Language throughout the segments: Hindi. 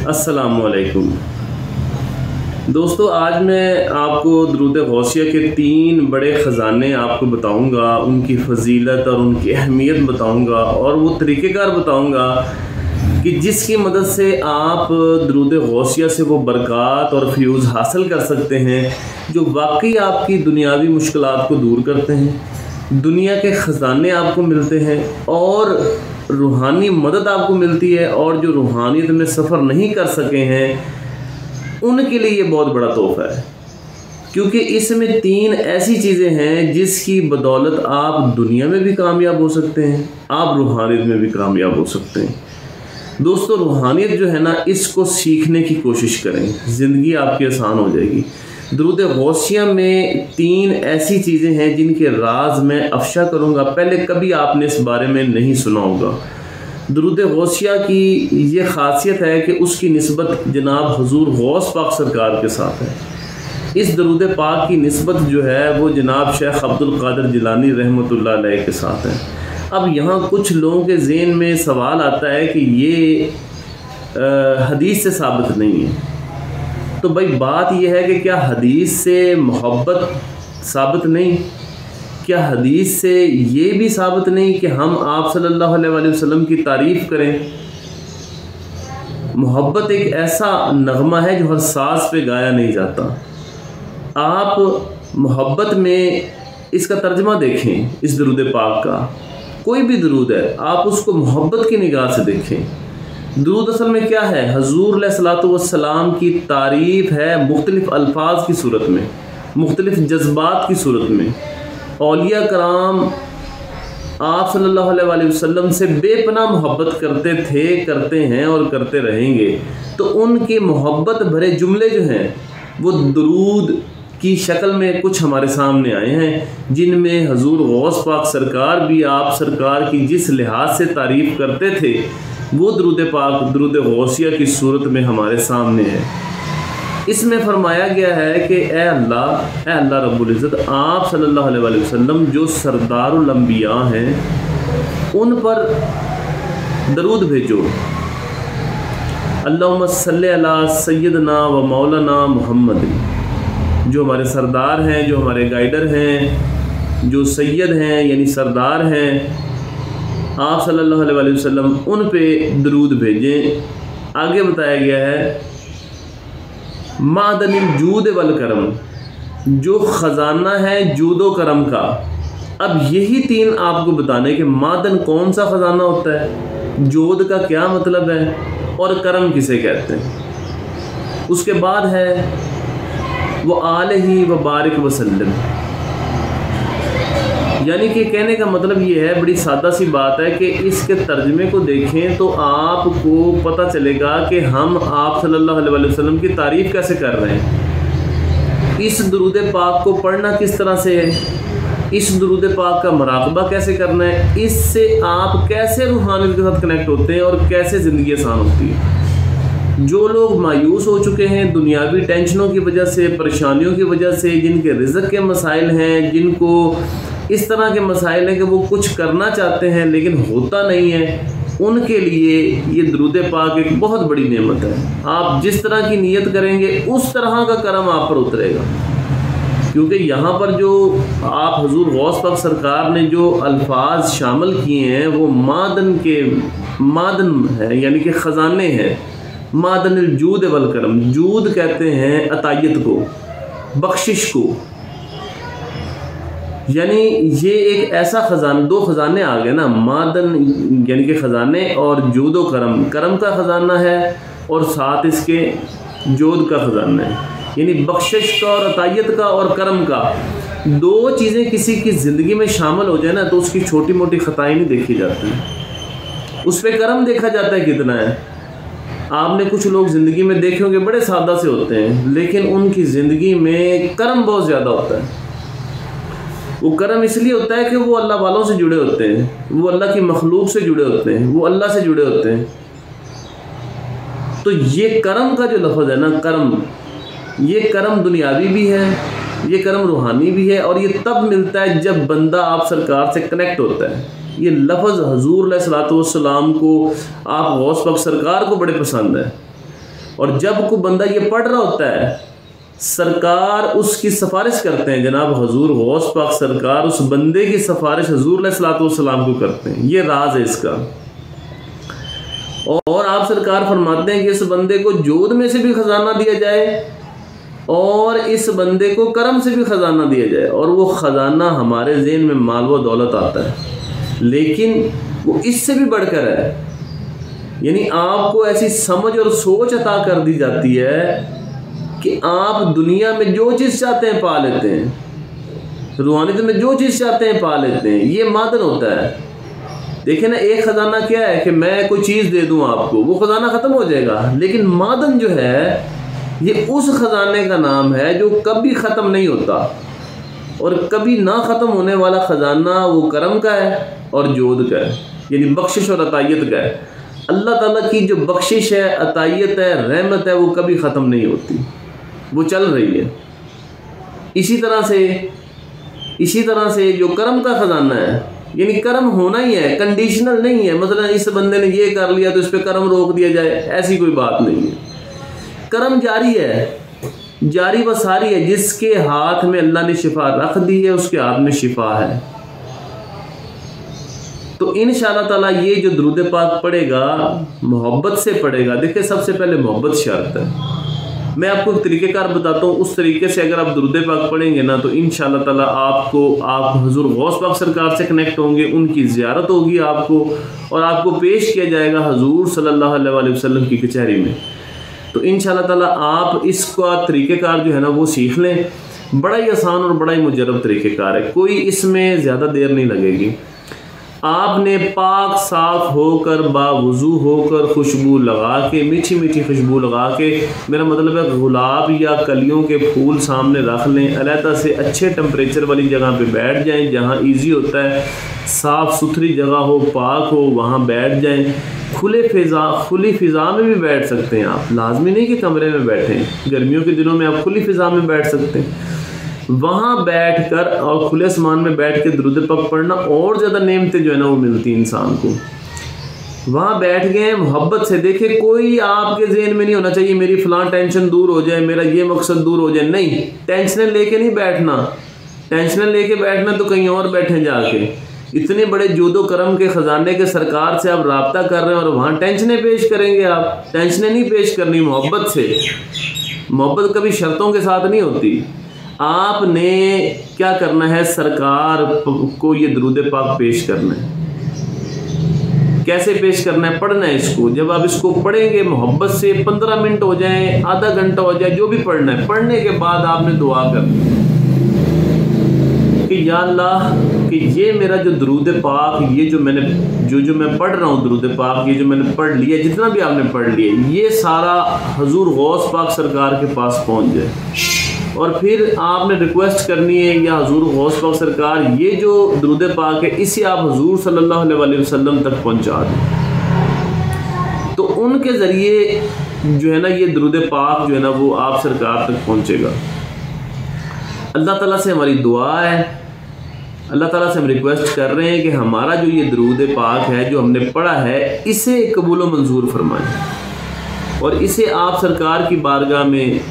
अस्सलामुअलैकुम दोस्तों, आज मैं आपको दुरूद गौसिया के 3 बड़े ख़जाने आपको बताऊंगा, उनकी फ़जीलत और उनकी अहमियत बताऊंगा और वो तरीक़ेकार बताऊंगा कि जिसकी मदद से आप दुरूद गौसिया से वो बरक़ात और फ्यूज़ हासिल कर सकते हैं जो वाकई आपकी दुनियावी मुश्किलात को दूर करते हैं। दुनिया के ख़जाने आपको मिलते हैं और रूहानी मदद आपको मिलती है, और जो रूहानियत में सफ़र नहीं कर सके हैं उनके लिए ये बहुत बड़ा तोहफ़ा है, क्योंकि इसमें 3 ऐसी चीज़ें हैं जिसकी बदौलत आप दुनिया में भी कामयाब हो सकते हैं, आप रूहानियत में भी कामयाब हो सकते हैं। दोस्तों, रूहानियत जो है ना, इसको सीखने की कोशिश करें, ज़िंदगी आपकी आसान हो जाएगी। दुरूद गौसिया में 3 ऐसी चीज़ें हैं जिनके राज मैं अफशा करूँगा, पहले कभी आपने इस बारे में नहीं सुना होगा। दुरूद गौसिया की ये ख़ासियत है कि उसकी निस्बत जनाब हुज़ूर गौस पाक सरकार के साथ है। इस दुरूद पाक की निस्बत जो है वो जनाब शेख अब्दुल क़ादिर जिलानी रहमतुल्लाह अलैह के साथ है। अब यहाँ कुछ लोगों के ज़हन में सवाल आता है कि ये हदीस से साबित नहीं है। तो भाई बात यह है कि क्या हदीस से मोहब्बत साबित नहीं? क्या हदीस से ये भी साबित नहीं कि हम आप सल्लल्लाहु अलैहि वसल्लम की तारीफ़ करें? मोहब्बत एक ऐसा नगमा है जो हर सांस पे गाया नहीं जाता। आप मोहब्बत में इसका तर्जमा देखें, इस दुरूद पाक का कोई भी दुरूद है, आप उसको मोहब्बत की निगाह से देखें। दुरूद असल में क्या है? हुज़ूर अलैहिस्सलातु वस्सलाम की तारीफ़ है मुख्तलिफ़ अल्फाज की सूरत में, मुख्तलिफ़ जज्बात की सूरत में। औलिया कराम आप सल्लल्लाहु अलैहि वसल्लम से बेपनाह मोहब्बत करते थे, करते हैं और करते रहेंगे। तो उनके मोहब्बत भरे जुमले जो हैं वो दुरूद की शक्ल में कुछ हमारे सामने आए हैं, जिनमें हुज़ूर गौस पाक सरकार भी आप सरकार की जिस लिहाज से तारीफ़ करते थे वो दुरूद पाक दुरूद गौसिया की सूरत में हमारे सामने है। इसमें फरमाया गया है कि ए अल्लाह रब्बुल इज़्ज़त, आप सल्लल्लाहु अलैहि वसल्लम जो सरदारुल अंबिया हैं उन पर दरूद भेजो। अल्लाहुम्मा सल्ली अला सय्यदना व मौलाना मुहम्मद, जो हमारे सरदार हैं, जो हमारे गाइडर हैं, जो सैयद हैं यानी सरदार हैं, आप सल्लल्लाहु अलैहि वसल्लम उन पे दरूद भेजें। आगे बताया गया है मादनिल जूद वल करम, जो ख़जाना है जूदो करम का। अब यही 3 आपको बताने कि मादन कौन सा ख़जाना होता है, जोद का क्या मतलब है और करम किसे कहते हैं। उसके बाद है वो आलही व बारिक वसल्लम, यानी कि कहने का मतलब ये है, बड़ी सादा सी बात है कि इसके तर्जमे को देखें तो आपको पता चलेगा कि हम आप सल्लल्लाहु अलैहि वसल्लम की तारीफ़ कैसे कर रहे हैं। इस दुरूद पाक को पढ़ना किस तरह से है, इस दुरूद पाक का मुराक़बा कैसे करना है, इससे आप कैसे रूहानियत के साथ कनेक्ट होते हैं और कैसे ज़िंदगी आसान होती है। जो लोग मायूस हो चुके हैं दुनियावी टेंशनों की वजह से, परेशानियों की वजह से, जिनके रिज़्क़ के मसाइल हैं, जिनको इस तरह के मसाइल हैं कि वो कुछ करना चाहते हैं लेकिन होता नहीं है, उनके लिए ये दुरूद पाक एक बहुत बड़ी नेमत है। आप जिस तरह की नीयत करेंगे उस तरह का करम आप पर उतरेगा, क्योंकि यहाँ पर जो आप हुज़ूर गौस पाक सरकार ने जो अल्फाज शामिल किए हैं वो मादन है, यानी कि ख़जाने हैं। मादनिल जूद वल करम, जूद कहते हैं अतायत को, बख्शिश को, यानी ये एक ऐसा ख़जाना, 2 ख़जाने आ गए ना, मादन यानी कि ख़जाने और जूदो करम, करम का ख़जाना है और साथ इसके जोद का ख़जाना है, यानी बख्शिश का और अतायत का और करम का। 2 चीज़ें किसी की ज़िंदगी में शामिल हो जाए ना तो उसकी छोटी मोटी ख़ताएँ नहीं देखी जाती, उस पर करम देखा जाता है कितना है। आपने कुछ लोग ज़िंदगी में देखे होंगे बड़े सादा से होते हैं, लेकिन उनकी ज़िंदगी में करम बहुत ज़्यादा होता है। वो करम इसलिए होता है कि वो अल्लाह वालों से जुड़े होते हैं, वो अल्लाह की मखलूक से जुड़े होते हैं, वो अल्लाह से जुड़े होते हैं। तो ये करम का जो लफ्ज़ है ना, करम, ये करम दुनियावी भी है, ये करम रूहानी भी है, और ये तब मिलता है जब बंदा आप सरकार से कनेक्ट होता है। ये लफ्ज़ हुज़ूर अलैहिस्सलातु वस्सलाम को, आप गौस पाक सरकार को बड़े पसंद है। और जब कोई बंदा ये पढ़ रहा होता है, सरकार उसकी सिफारिश करते हैं, जनाब हजूर गौस पाक सरकार उस बंदे की सिफारिश हजूर अलैहिस्सलातु वस्सलाम को करते हैं। ये राज है इसका। और आप सरकार फरमाते हैं कि इस बंदे को जोध में से भी खजाना दिया जाए और इस बंदे को करम से भी खजाना दिया जाए, और वो खजाना हमारे ज़हन में माल व दौलत आता है, लेकिन वो इससे भी बढ़कर है। यानी आपको ऐसी समझ और सोच अता कर दी जाती है कि आप दुनिया में जो चीज़ चाहते हैं पा लेते हैं, रूहानियत में जो चीज़ चाहते हैं पा लेते हैं। ये मादन होता है। देखिए ना, एक ख़जाना क्या है कि मैं कोई चीज़ दे दूं आपको, वो ख़जाना ख़त्म हो जाएगा, लेकिन मादन जो है ये उस ख़जाने का नाम है जो कभी ख़त्म नहीं होता, और कभी ना ख़त्म होने वाला ख़जाना वो करम का है और जोध का है, यानी बख्शिश और अतायत का है। अल्लाह ताला की जो बख्शिश है, अतायत है, रहमत है, वो कभी ख़त्म नहीं होती, वो चल रही है। इसी तरह से जो करम का ख़जाना है, यानी करम होना ही है, कंडीशनल नहीं है। मतलब इस बंदे ने ये कर लिया तो इस पर करम रोक दिया जाए, ऐसी कोई बात नहीं है। करम जारी है, जारी व सारी है। जिसके हाथ में अल्लाह ने शिफा रख दी है उसके हाथ में शिफा है। तो इंशाअल्लाह ताला ये जो दुरूद पाक पढ़ेगा मोहब्बत से पढ़ेगा। देखिए, सबसे पहले मोहब्बत शर्त है। मैं आपको एक तरीक़ेकार बताता हूँ, उस तरीके से अगर आप दुरूद पाक पढ़ेंगे ना तो इंशाअल्लाह ताला आप हुज़ूर गौस पाक सरकार से कनेक्ट होंगे, उनकी ज़ियारत होगी आपको, और आपको पेश किया जाएगा हुज़ूर सल्लल्लाहु अलैहि वसल्लम की कचहरी में। तो इंशाअल्लाह ताला आप इसका तरीक़ेकार जो है ना वो सीख लें। बड़ा ही आसान और बड़ा ही मुजर्रब तरीक़ेकार है, कोई इसमें ज़्यादा देर नहीं लगेगी। आपने पाक साफ होकर बावुज़ू होकर खुशबू लगा के, मीठी मीठी खुशबू लगा के, मेरा मतलब है गुलाब या कलियों के फूल सामने रख लें। अलहदा से अच्छे टेम्परेचर वाली जगह पे बैठ जाएं, जहाँ इजी होता है, साफ़ सुथरी जगह हो, पाक हो, वहाँ बैठ जाएं। खुली फ़िज़ा में भी बैठ सकते हैं आप, लाजमी नहीं कि कमरे में बैठें। गर्मियों के दिनों में आप खुली फ़िज़ा में बैठ सकते हैं। वहाँ बैठकर और खुले आसमान में बैठ के दुरूद पाक पढ़ना और ज़्यादा नेमतें जो है ना वो मिलती इंसान को। वहाँ बैठ गए मोहब्बत से। देखिए, कोई आपके ज़हन में नहीं होना चाहिए मेरी फ़लाँ टेंशन दूर हो जाए, मेरा ये मकसद दूर हो जाए। नहीं, टेंशनें लेके नहीं बैठना। टेंशनें लेके बैठना तो कहीं और बैठे जाके। इतने बड़े जूदो करम के ख़जाने के सरकार से आप रब्ता कर रहे हैं और वहाँ टेंशनें पेश करेंगे आप। टेंशनें नहीं पेश करनी, मोहब्बत से। मोहब्बत कभी शर्तों के साथ नहीं होती। आपने क्या करना है, सरकार को ये दुरूद पाक पेश करना है। कैसे पेश करना है? पढ़ना है इसको। जब आप इसको पढ़ेंगे मोहब्बत से, 15 मिनट हो जाए, आधा घंटा हो जाए, जो भी पढ़ना है, पढ़ने के बाद आपने दुआ करनी कि या अल्लाह कि ये मेरा जो दुरूद पाक, ये जो मैं पढ़ रहा हूँ दुरूद पाक, ये जो मैंने पढ़ लिया, जितना भी आपने पढ़ लिया, ये सारा हुज़ूर गौस पाक सरकार के पास पहुँच जाए। और फिर आपने रिक्वेस्ट करनी है, या हुज़ूर गौस पाक सरकार ये जो दुरूद पाक है इसे आप हुज़ूर सल्लल्लाहु अलैहि वसल्लम तक पहुँचा दें। तो उनके ज़रिए जो है ना ये दुरूद पाक जो है ना वो आप सरकार तक पहुँचेगा। अल्लाह ताला से हमारी दुआ है, अल्लाह ताला से हम रिक्वेस्ट कर रहे हैं कि हमारा जो ये दुरूद पाक है जो हमने पढ़ा है इसे कबूल मंजूर फरमाएं, और इसे आप सरकार की बारगाह में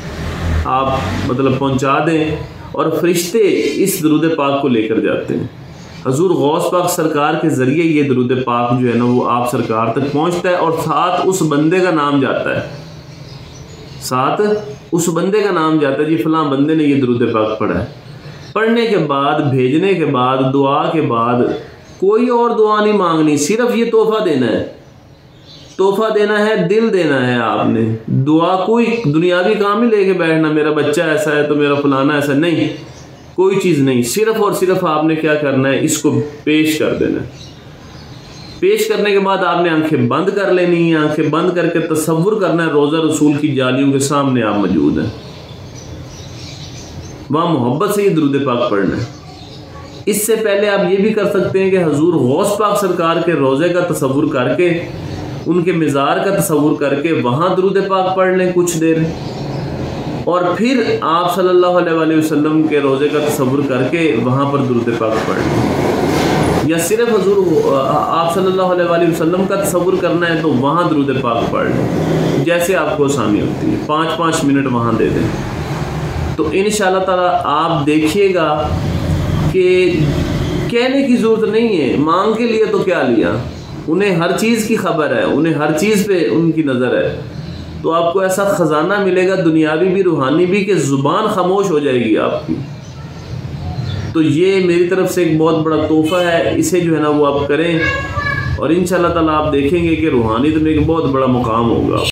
आप मतलब पहुंचा दें, और फरिश्ते इस दुरूद पाक को लेकर जाते हैं। हुज़ूर गौस पाक सरकार के ज़रिए ये दुरूद पाक जो है ना वो आप सरकार तक पहुंचता है, और साथ उस बंदे का नाम जाता है, साथ उस बंदे का नाम जाता है, जी फ़लाँ बंदे ने ये दुरूद पाक पढ़ा है। पढ़ने के बाद, भेजने के बाद, दुआ के बाद कोई और दुआ नहीं मांगनी, सिर्फ ये तोहफ़ा देना है। तोहफ़ा देना है, दिल देना है आपने। दुआ कोई दुनियावी काम ही लेके बैठना, मेरा बच्चा ऐसा है तो मेरा फलाना ऐसा, नहीं, कोई चीज़ नहीं। सिर्फ और सिर्फ आपने क्या करना है, इसको पेश कर देना है। पेश करने के बाद आपने आंखें बंद कर लेनी है। आंखें बंद करके तसव्वुर करना है रोज़ा रसूल की जालियों के सामने आप मौजूद हैं, वहाँ मोहब्बत से ये दुरूद पाक पढ़ना है। इससे पहले आप ये भी कर सकते हैं कि हुज़ूर गौस पाक सरकार के रोज़े का तसव्वुर करके, उनके मिज़ार का तसव्वुर करके वहाँ दुरूद पाक पढ़ लें कुछ देर, और फिर आप सल्लल्लाहु अलैहि वसल्लम के रोज़े का तसव्वुर करके वहाँ पर दुरूद पाक पढ़ लें। या सिर्फ हुजूर आप सल्लल्लाहु अलैहि वसल्लम का तसव्वुर करना है तो वहाँ दुरूद पाक पढ़ लें, जैसे आपको आसानी होती है, 5-5 मिनट वहाँ दे दें। तो इंशाअल्लाह ताला आप देखिएगा कि कहने की ज़रूरत नहीं है, मांग के लिए तो क्या लिया, उन्हें हर चीज़ की खबर है, उन्हें हर चीज़ पे उनकी नज़र है। तो आपको ऐसा ख़जाना मिलेगा दुनियावी भी रूहानी भी कि ज़ुबान खामोश हो जाएगी आपकी। तो ये मेरी तरफ से एक बहुत बड़ा तोहफ़ा है, इसे जो है ना वो आप करें और इंशाअल्लाह ताला आप देखेंगे कि रूहानियत में एक बहुत बड़ा मुकाम होगा।